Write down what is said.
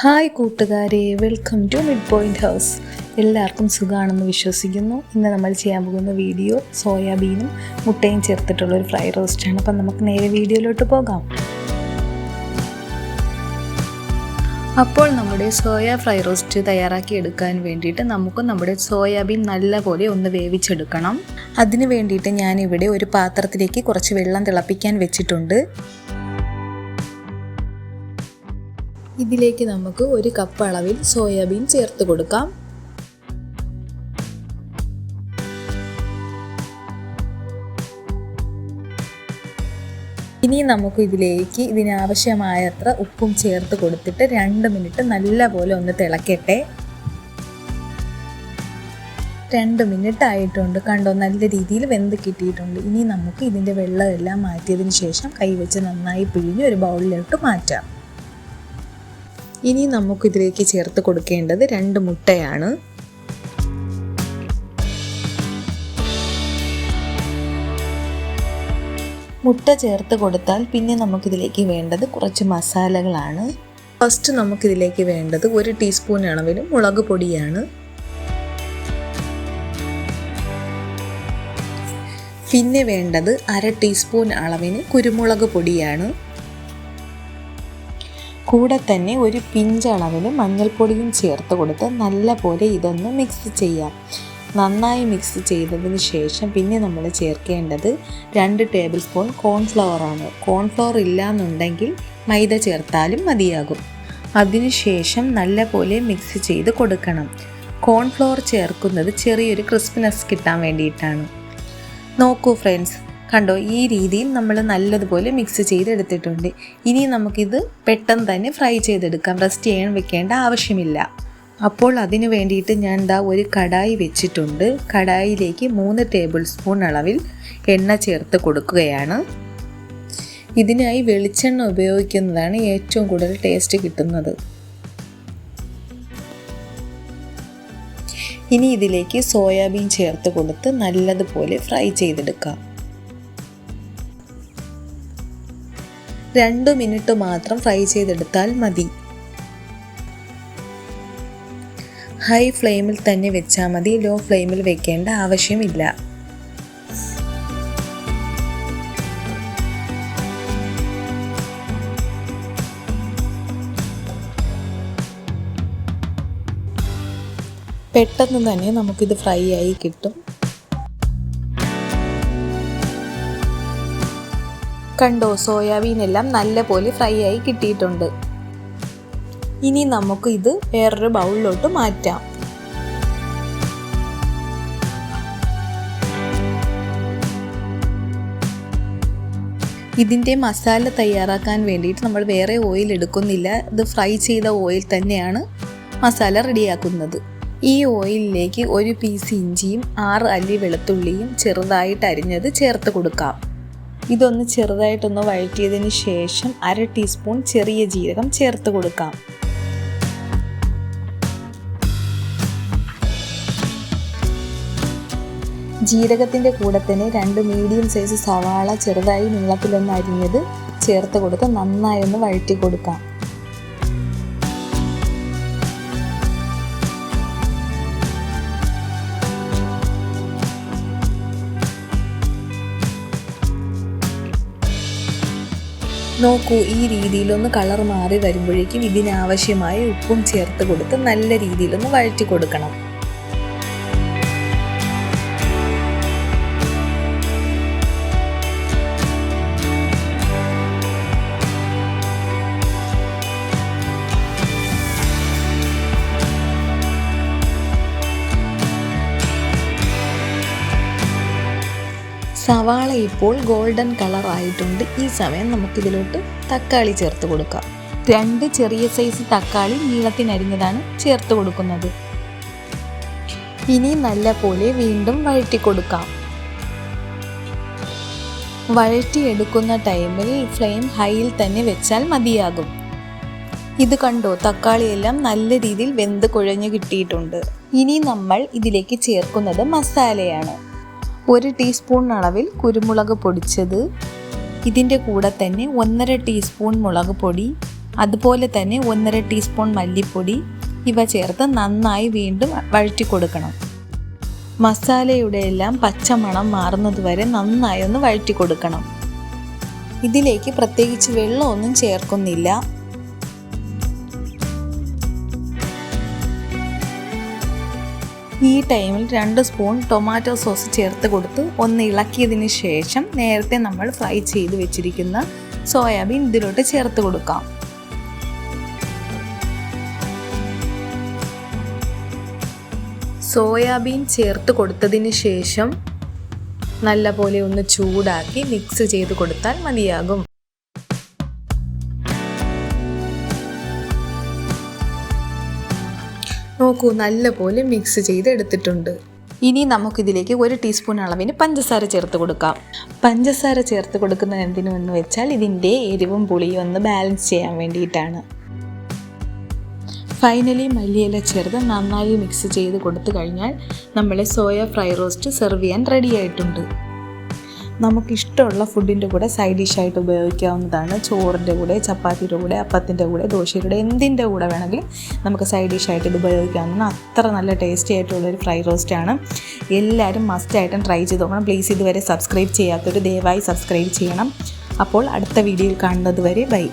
Hi കൂട്ടുകാരെ, welcome to Mid Point House. എല്ലാവർക്കും സുഖമാണെന്ന് വിശ്വസിക്കുന്നു. ഇന്ന് നമ്മൾ ചെയ്യാൻ പോകുന്ന വീഡിയോ സോയാബീനും മുട്ടയും ചേർത്തിട്ടുള്ളൊരു ഫ്രൈ റോസ്റ്റാണ്. അപ്പം നമുക്ക് നേരെ വീഡിയോയിലോട്ട് പോകാം. അപ്പോൾ നമ്മുടെ സോയ ഫ്രൈ റോസ്റ്റ് തയ്യാറാക്കി എടുക്കാൻ വേണ്ടിയിട്ട് നമുക്ക് നമ്മുടെ സോയാബീൻ നല്ലപോലെ ഒന്ന് വേവിച്ചെടുക്കണം. അതിന് വേണ്ടിയിട്ട് ഞാനിവിടെ ഒരു പാത്രത്തിലേക്ക് കുറച്ച് വെള്ളം തിളപ്പിക്കാൻ വെച്ചിട്ടുണ്ട്. ഇതിലേക്ക് നമുക്ക് 1 കപ്പ് അളവിൽ സോയാബീൻ ചേർത്ത് കൊടുക്കാം. ഇനി നമുക്ക് ഇതിലേക്ക് ഇതിനാവശ്യമായത്ര ഉപ്പും ചേർത്ത് കൊടുത്തിട്ട് 2 മിനിറ്റ് നല്ലപോലെ ഒന്ന് തിളക്കട്ടെ. 2 മിനിറ്റ് ആയിട്ടുണ്ട്. കണ്ടോ, നല്ല രീതിയിൽ വെന്ത് കിട്ടിയിട്ടുണ്ട്. ഇനി നമുക്ക് ഇതിൻ്റെ വെള്ളമെല്ലാം മാറ്റിയതിന് ശേഷം കൈവച്ച് നന്നായി പിഴിഞ്ഞ് ഒരു ബൗളിലോട്ട് മാറ്റാം. ഇനി നമുക്കിതിലേക്ക് ചേർത്ത് കൊടുക്കേണ്ടത് 2 മുട്ടയാണ്. മുട്ട ചേർത്ത് കൊടുത്താൽ പിന്നെ നമുക്കിതിലേക്ക് വേണ്ടത് കുറച്ച് മസാലകളാണ്. ഫസ്റ്റ് നമുക്കിതിലേക്ക് വേണ്ടത് 1 ടീസ്പൂൺ അളവിൽ മുളക് പൊടിയാണ്. പിന്നെ വേണ്ടത് 1/2 ടീസ്പൂൺ അളവിന് കുരുമുളക് പൊടിയാണ്. കൂടെ തന്നെ 1 പിഞ്ച് അളവിൽ മഞ്ഞൾപ്പൊടിയും ചേർത്ത് കൊടുത്ത് നല്ലപോലെ ഇതൊന്ന് മിക്സ് ചെയ്യാം. നന്നായി മിക്സ് ചെയ്തതിന് ശേഷം പിന്നെ നമ്മൾ ചേർക്കേണ്ടത് 2 ടേബിൾ സ്പൂൺ കോൺഫ്ലവറാണ്. കോൺഫ്ലവർ ഇല്ലാന്നുണ്ടെങ്കിൽ മൈദ ചേർത്താലും മതിയാകും. അതിനുശേഷം നല്ലപോലെ മിക്സ് ചെയ്ത് കൊടുക്കണം. കോൺഫ്ലവർ ചേർക്കുന്നത് ചെറിയൊരു ക്രിസ്പിനെസ് കിട്ടാൻ വേണ്ടിയിട്ടാണ്. നോക്കൂ ഫ്രണ്ട്സ്, കണ്ടോ, ഈ രീതിയിൽ നമ്മൾ നല്ലതുപോലെ മിക്സ് ചെയ്തെടുത്തിട്ടുണ്ട്. ഇനി നമുക്കിത് പെട്ടെന്ന് തന്നെ ഫ്രൈ ചെയ്തെടുക്കാം. റെസ്റ്റ് ചെയ്യാൻ വെക്കേണ്ട ആവശ്യമില്ല. അപ്പോൾ അതിന് വേണ്ടിയിട്ട് ഞാൻ ഒരു കടായി വെച്ചിട്ടുണ്ട്. കടായിലേക്ക് 3 ടേബിൾ സ്പൂൺ അളവിൽ എണ്ണ ചേർത്ത് കൊടുക്കുകയാണ്. ഇതിനായി വെളിച്ചെണ്ണ ഉപയോഗിക്കുന്നതാണ് ഏറ്റവും കൂടുതൽ ടേസ്റ്റ് കിട്ടുന്നത്. ഇനി ഇതിലേക്ക് സോയാബീൻ ചേർത്ത് കൊടുത്ത് നല്ലതുപോലെ ഫ്രൈ ചെയ്തെടുക്കാം. 2 മിനിറ്റ് മാത്രം ഫ്രൈ ചെയ്തെടുത്താൽ മതി. ഹൈ ഫ്ലെയിമിൽ തന്നെ വെച്ചാൽ മതി, ലോ ഫ്ലെയിമിൽ വെക്കേണ്ട ആവശ്യമില്ല. പെട്ടെന്ന് തന്നെ നമുക്കിത് ഫ്രൈ ആയി കിട്ടും. കണ്ടോ, സോയാബീൻ എല്ലാം നല്ലപോലെ ഫ്രൈ ആയി കിട്ടിയിട്ടുണ്ട്. ഇനി നമുക്ക് ഇത് വേറൊരു ബൗളിലോട്ട് മാറ്റാം. ഇതിൻ്റെ മസാല തയ്യാറാക്കാൻ വേണ്ടിയിട്ട് നമ്മൾ വേറെ ഓയിൽ എടുക്കുന്നില്ല. ഇത് ഫ്രൈ ചെയ്ത ഓയിൽ തന്നെയാണ് മസാല റെഡിയാക്കുന്നത്. ഈ ഓയിലിലേക്ക് 1 പീസ് ഇഞ്ചിയും 6 അല്ലി വെളുത്തുള്ളിയും ചെറുതായിട്ട് അരിഞ്ഞത് ചേർത്ത് കൊടുക്കാം. ഇതൊന്ന് ചെറുതായിട്ടൊന്ന് വഴറ്റിയതിന് ശേഷം 1/2 ടീസ്പൂൺ ചെറിയ ജീരകം ചേർത്ത് കൊടുക്കാം. ജീരകത്തിൻ്റെ കൂടെ തന്നെ 2 മീഡിയം സൈസ് സവാള ചെറുതായി നീളത്തിലൊന്ന് അരിഞ്ഞത് ചേർത്ത് കൊടുത്ത് നന്നായി ഒന്ന് വഴറ്റി കൊടുക്കാം. നോക്കൂ, ഈ രീതിയിലൊന്ന് കളർ മാറി വരുമ്പോഴേക്കും ഇതിനാവശ്യമായ ഉപ്പും ചേർത്ത് കൊടുത്ത് നല്ല രീതിയിലൊന്ന് വഴറ്റി കൊടുക്കണം. സവാള ഇപ്പോൾ ഗോൾഡൻ കളർ ആയിട്ടുണ്ട്. ഈ സമയം നമുക്കിതിലോട്ട് തക്കാളി ചേർത്ത് കൊടുക്കാം. 2 ചെറിയ സൈസ് തക്കാളി നീളത്തിനരിഞ്ഞതാണ് ചേർത്ത് കൊടുക്കുന്നത്. ഇനി നല്ലപോലെ വീണ്ടും വഴറ്റി കൊടുക്കാം. വഴറ്റിയെടുക്കുന്ന ടൈമിൽ ഫ്ലെയിം ഹൈയിൽ തന്നെ വെച്ചാൽ മതിയാകും. ഇത് കണ്ടോ, തക്കാളിയെല്ലാം നല്ല രീതിയിൽ വെന്ത് കുഴഞ്ഞു കിട്ടിയിട്ടുണ്ട്. ഇനി നമ്മൾ ഇതിലേക്ക് ചേർക്കുന്നത് മസാലയാണ്. 1 ടീസ്പൂൺ അളവിൽ കുരുമുളക് പൊടിച്ചത്, ഇതിൻ്റെ കൂടെ തന്നെ 1.5 ടീസ്പൂൺ മുളക് പൊടി, അതുപോലെ തന്നെ 1.5 ടീസ്പൂൺ മല്ലിപ്പൊടി ഇവ ചേർത്ത് നന്നായി വീണ്ടും വഴറ്റി കൊടുക്കണം. മസാലയുടെ എല്ലാം പച്ചമണം മാറുന്നത് വരെ നന്നായി ഒന്ന് വഴറ്റി കൊടുക്കണം. ഇതിലേക്ക് പ്രത്യേകിച്ച് വെള്ളമൊന്നും ചേർക്കുന്നില്ല. ഈ ടൈമിൽ 2 സ്പൂൺ ടൊമാറ്റോ സോസ് ചേർത്ത് കൊടുത്ത് ഒന്ന് ഇളക്കിയതിന് ശേഷം നേരത്തെ നമ്മൾ ഫ്രൈ ചെയ്ത് വെച്ചിരിക്കുന്ന സോയാബീൻ ഇതിലോട്ട് ചേർത്ത് കൊടുക്കാം. സോയാബീൻ ചേർത്ത് കൊടുത്തതിന് ശേഷം നല്ലപോലെ ഒന്ന് ചൂടാക്കി മിക്സ് ചെയ്ത് കൊടുത്താൽ മതിയാകും. നോക്കൂ, നല്ലപോലെ മിക്സ് ചെയ്ത് എടുത്തിട്ടുണ്ട്. ഇനി നമുക്കിതിലേക്ക് 1 ടീസ്പൂൺ അളവിന് പഞ്ചസാര ചേർത്ത് കൊടുക്കാം. പഞ്ചസാര ചേർത്ത് കൊടുക്കുന്നത് എന്തിനെന്ന് വെച്ചാൽ ഇതിൻ്റെ എരിവും പുളിയും ഒന്ന് ബാലൻസ് ചെയ്യാൻ വേണ്ടിയിട്ടാണ്. ഫൈനലി മല്ലിയില ചേർത്ത് നന്നായി മിക്സ് ചെയ്ത് കൊടുത്തു കഴിഞ്ഞാൽ നമ്മളെ സോയ ഫ്രൈ റോസ്റ്റ് സെർവ് ചെയ്യാൻ റെഡി ആയിട്ടുണ്ട്. നമുക്കിഷ്ടമുള്ള ഫുഡിൻ്റെ കൂടെ സൈഡ് ഡിഷായിട്ട് ഉപയോഗിക്കാവുന്നതാണ്. ചോറിൻ്റെ കൂടെ, ചപ്പാത്തിയുടെ കൂടെ, അപ്പത്തിൻ്റെ കൂടെ, ദോശയുടെ കൂടെ, എന്തിൻ്റെ കൂടെ വേണമെങ്കിലും നമുക്ക് സൈഡ് ഡിഷായിട്ട് ഇത് ഉപയോഗിക്കാവുന്ന അത്ര നല്ല ടേസ്റ്റി ആയിട്ടുള്ളൊരു ഫ്രൈ റോസ്റ്റാണ്. എല്ലാവരും മസ്റ്റായിട്ടും ട്രൈ ചെയ്ത് നോക്കണം. പ്ലീസ് ഇതുവരെ സബ്സ്ക്രൈബ് ചെയ്യാത്തവർ ദയവായി സബ്സ്ക്രൈബ് ചെയ്യണം. അപ്പോൾ അടുത്ത വീഡിയോയിൽ കാണുന്നത് വരെ ബൈ.